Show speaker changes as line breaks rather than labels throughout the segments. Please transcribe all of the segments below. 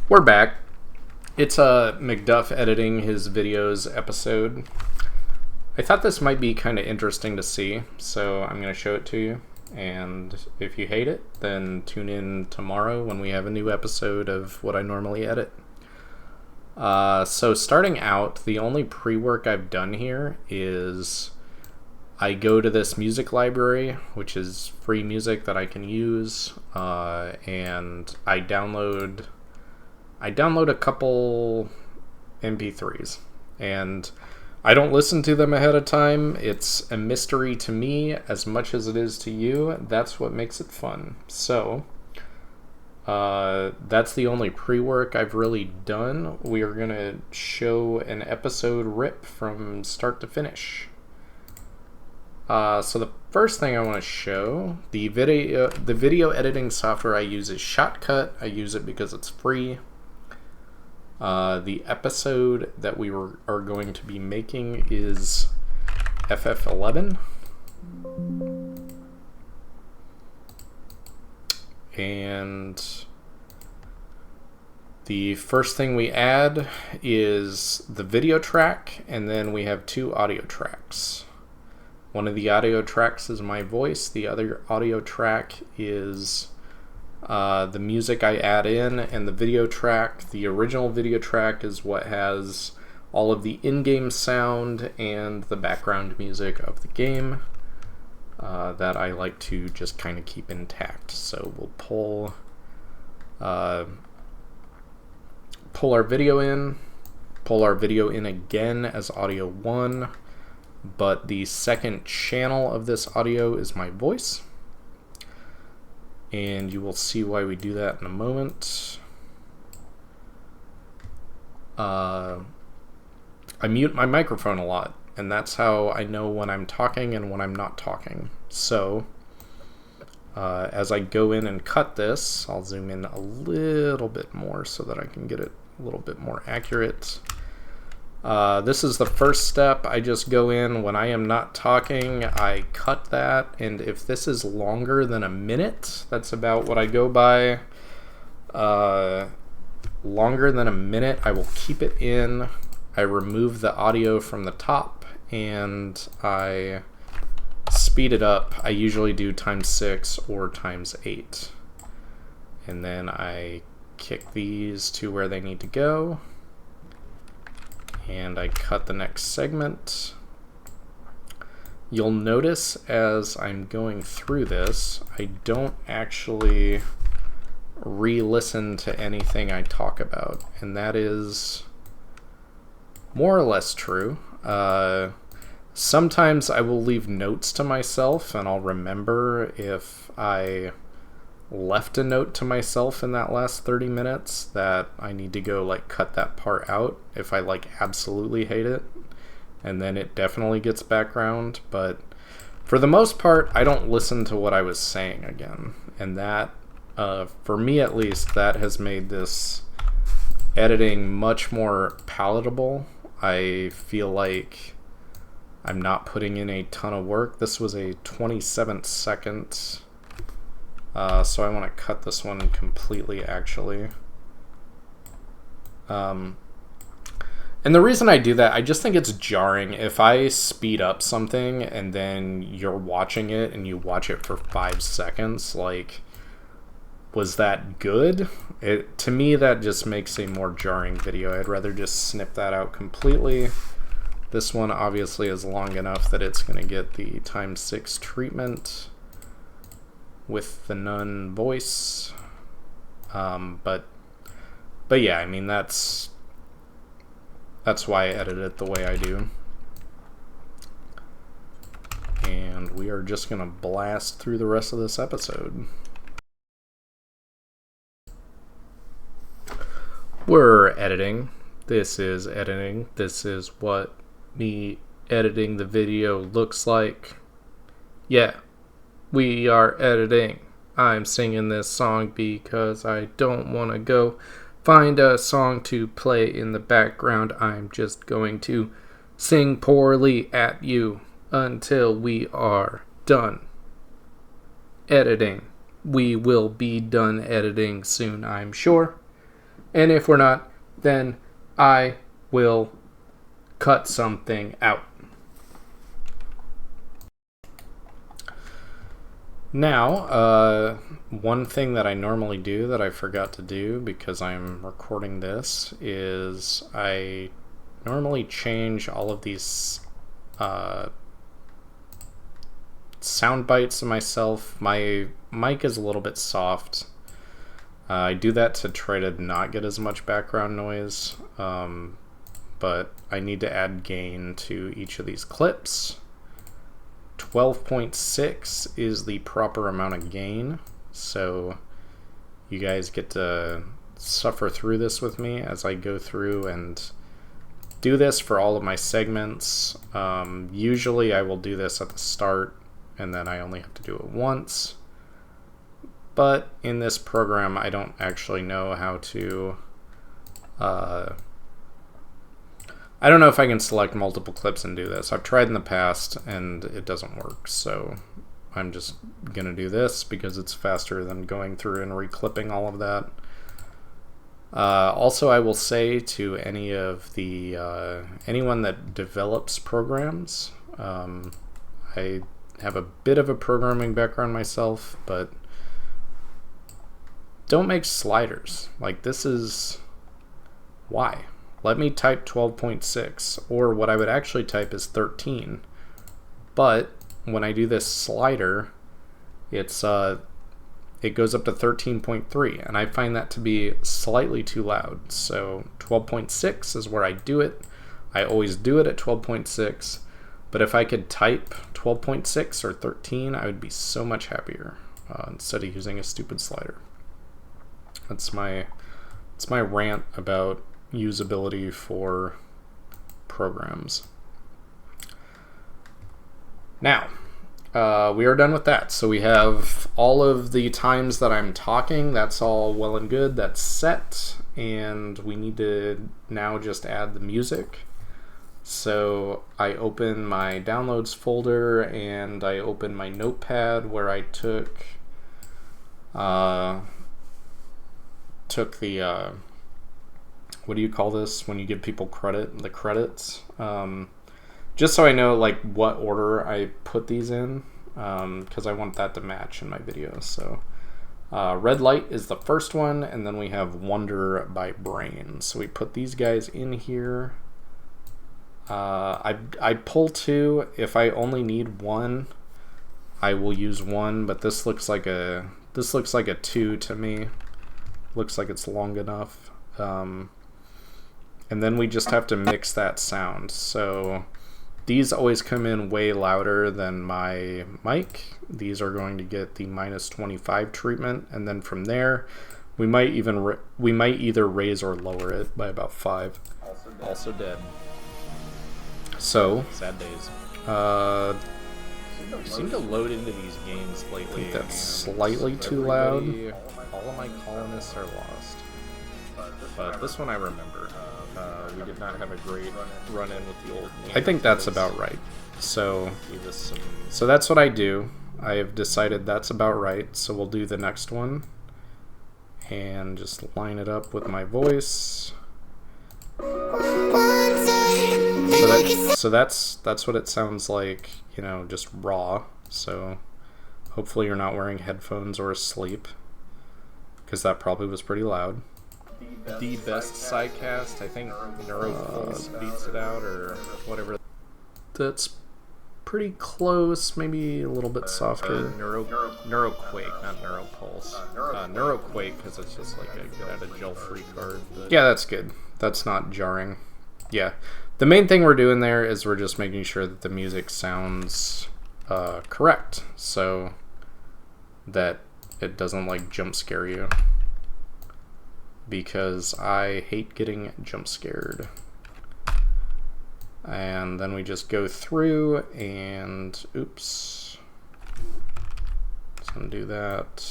We're back. It's Mcduff editing his videos episode. I thought this might be kind of interesting to see, so I'm going to show it to you. And if you hate it, then tune in tomorrow when we have a new episode of what I normally edit. So starting out, the only pre-work I've done here is I go to this music library, which is free music that I can use, and I download a couple MP3s, and I don't listen to them ahead of time. It's a mystery to me as much as it is to you. That's what makes it fun. So that's the only pre-work I've really done. We are going to show an episode rip from start to finish. So the first thing I want to show, the video editing software I use is Shotcut. I use it because it's free. The episode that we are going to be making is FF11. And the first thing we add is the video track, and then we have two audio tracks. One of the audio tracks is my voice. The other audio track is the music I add in, and the video track, the original video track, is what has all of the in-game sound and the background music of the game that I like to just kind of keep intact. So we'll pull our video in again as audio 1, but the second channel of this audio is my voice. And you will see why we do that in a moment. I mute my microphone a lot, and that's how I know when I'm talking and when I'm not talking. So, as I go in and cut this, I'll zoom in a little bit more so that I can get it a little bit more accurate. This is the first step. I just go in when I am not talking, I cut that, and if this is longer than a minute, that's about what I go by. Longer than a minute, I will keep it in. I remove the audio from the top, and I speed it up. I usually do ×6 or ×8. And then I kick these to where they need to go. And I cut the next segment. You'll notice as I'm going through this, I don't actually re-listen to anything I talk about, and that is more or less true. Sometimes I will leave notes to myself, and I'll remember if I left a note to myself in that last 30 minutes that I need to go cut that part out if I absolutely hate it, and then it definitely gets background. But for the most part, I don't listen to what I was saying again, and that for me at least, that has made this editing much more palatable. I feel like I'm not putting in a ton of work. This was a 27-second so I want to cut this one completely, actually. And the reason I do that, I just think it's jarring. If I speed up something and then you're watching it and you watch it for 5 seconds, was that good? To me, that just makes a more jarring video. I'd rather just snip that out completely. This one obviously is long enough that it's going to get the ×6 treatment with the nun voice, but yeah, I mean that's why I edit it the way I do. And we are just gonna blast through the rest of this episode. We're editing. This is editing. This is what me editing the video looks like. Yeah. We are editing. I'm singing this song because I don't want to go find a song to play in the background. I'm just going to sing poorly at you until we are done editing. We will be done editing soon, I'm sure. And if we're not, then I will cut something out. Now, one thing that I normally do that I forgot to do because I'm recording this is I normally change all of these sound bites of myself. My mic is a little bit soft. I do that to try to not get as much background noise, but I need to add gain to each of these clips. 12.6 is the proper amount of gain, so you guys get to suffer through this with me as I go through and do this for all of my segments. Usually I will do this at the start and then I only have to do it once, but in this program I don't actually know how to I don't know if I can select multiple clips and do this. I've tried in the past and it doesn't work, so I'm just gonna do this because it's faster than going through and reclipping all of that. Also, I will say to any of the anyone that develops programs, I have a bit of a programming background myself, but don't make sliders. Like, this is why. Let me type 12.6, or what I would actually type is 13. But when I do this slider, it's it goes up to 13.3, and I find that to be slightly too loud. So 12.6 is where I do it. I always do it at 12.6, but if I could type 12.6 or 13, I would be so much happier instead of using a stupid slider. That's my rant about usability for programs. Now, we are done with that. So we have all of the times that I'm talking. That's all well and good. That's set. And we need to now just add the music. So I open my downloads folder and I open my notepad where I took the what do you call this when you give people credit? The credits. Just so I know like what order I put these in, because I want that to match in my videos. So Red Light is the first one, and then we have Wonder by Brain. So we put these guys in here. I pull two. If I only need one, I will use one, but this looks like a 2 to me. Looks like it's long enough. And then we just have to mix that sound. So these always come in way louder than my mic. These are going to get the -25 treatment, and then from there we might either raise or lower it by about 5. Also dead. So sad days. You seem to load into these games lately. I think that's slightly too loud. All of my colonists are lost. But this one I remember. We did not have a great run-in with the old game. I think that's about right. So that's what I do. I have decided that's about right. So we'll do the next one. And just line it up with my voice. So that's what it sounds like, you know, just raw. So hopefully you're not wearing headphones or asleep, because that probably was pretty loud. The best sidecast, I think Neuropulse beats it out, or whatever. That's pretty close, maybe a little bit softer. Neuroquake, not Neuropulse. Neuroquake, because it's just like a get out of jail free card. But yeah, that's good. That's not jarring. Yeah, the main thing we're doing there is we're just making sure that the music sounds correct, so that it doesn't like jump scare you. Because I hate getting jump scared. And then we just go through and oops. Let's undo that.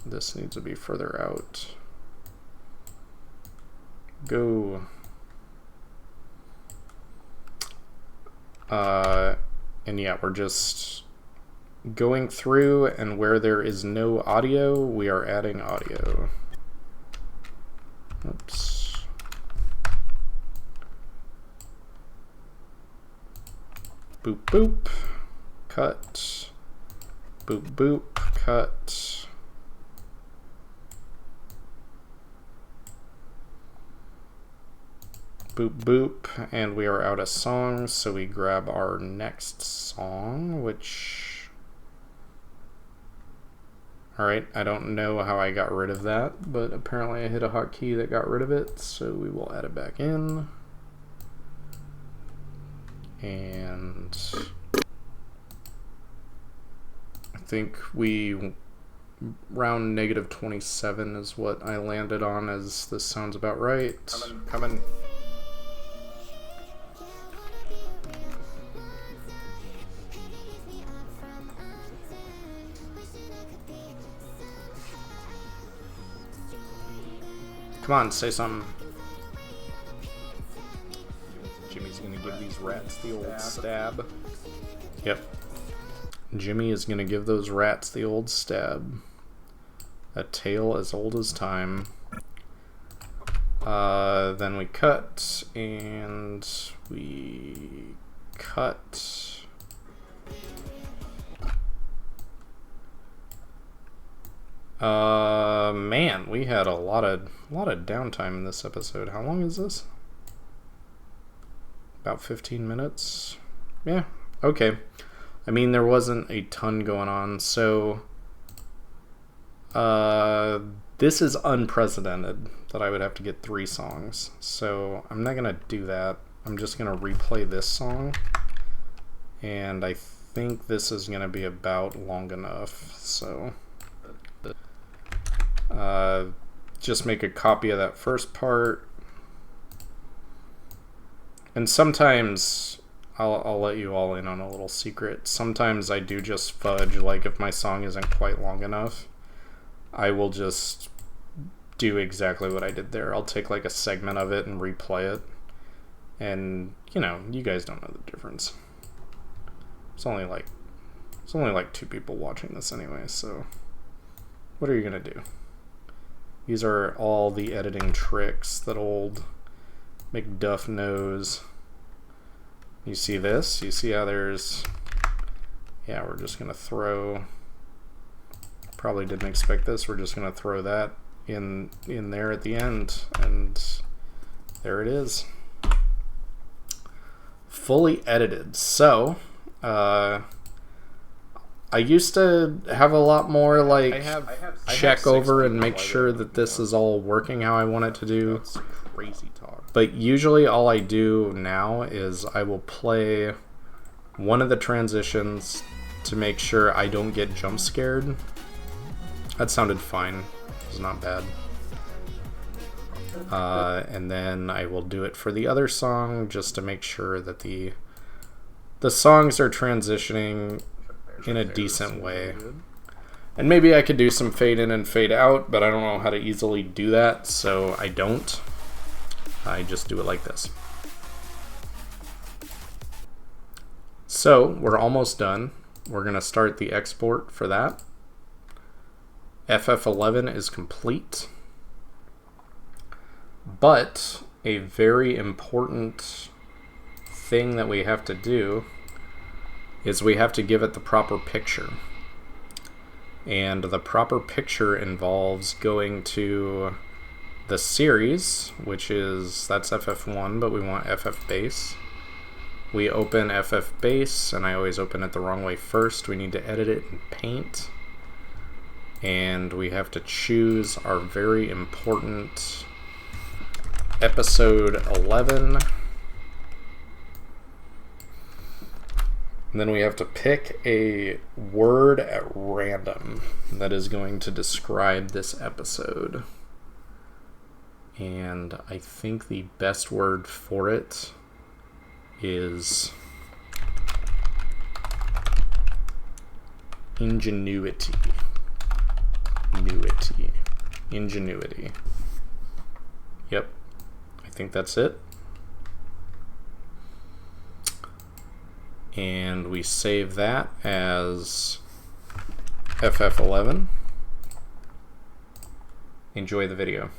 This needs to be further out. Go. And yeah, we're just going through, and where there is no audio, we are adding audio. Oops. Boop, boop. Cut. Boop, boop. Cut. Boop, boop. And we are out of songs, so we grab our next song, which... Alright, I don't know how I got rid of that, but apparently I hit a hotkey that got rid of it, so we will add it back in. And I think we round negative 27 is what I landed on, as this sounds about right. Coming. Come on, say something. Jimmy's gonna give these rats the old stab. Yep. Jimmy is gonna give those rats the old stab. A tale as old as time. Then we cut, and we cut. Man, we had a lot of downtime in this episode. How long is this? About 15 minutes. Yeah, okay. I mean, there wasn't a ton going on, so this is unprecedented that I would have to get 3 songs. So I'm not gonna do that. I'm just gonna replay this song, and I think this is gonna be about long enough. So just make a copy of that first part. And sometimes I'll let you all in on a little secret. Sometimes I do just fudge, like if my song isn't quite long enough, I will just do exactly what I did there. I'll take like a segment of it and replay it. And, you know, you guys don't know the difference. It's only like 2 people watching this anyway, so what are you gonna do? These are all the editing tricks that old Mcduff knows. You see this? You see how there's... Yeah, we're just gonna throw... Probably didn't expect this. We're just gonna throw that in there at the end, and there it is. Fully edited. So, I used to have a lot more like check over and make sure that this is all working how I want it to do.
That's crazy talk.
But usually all I do now is I will play one of the transitions to make sure I don't get jump scared. That sounded fine. It was not bad. And then I will do it for the other song just to make sure that the songs are transitioning in a decent way. And maybe I could do some fade in and fade out, but I don't know how to easily do that, so I don't. I just do it like this. So we're almost done. We're going to start the export for that. FF11 is complete. But a very important thing that we have to do is we have to give it the proper picture. And the proper picture involves going to the series, which is, that's FF1, but we want FF base. We open FF base, and I always open it the wrong way first. We need to edit it in Paint. And we have to choose our very important episode 11. And then we have to pick a word at random that is going to describe this episode. And I think the best word for it is ingenuity. Ingenuity. Yep. I think that's it. And we save that as FF11. Enjoy the video.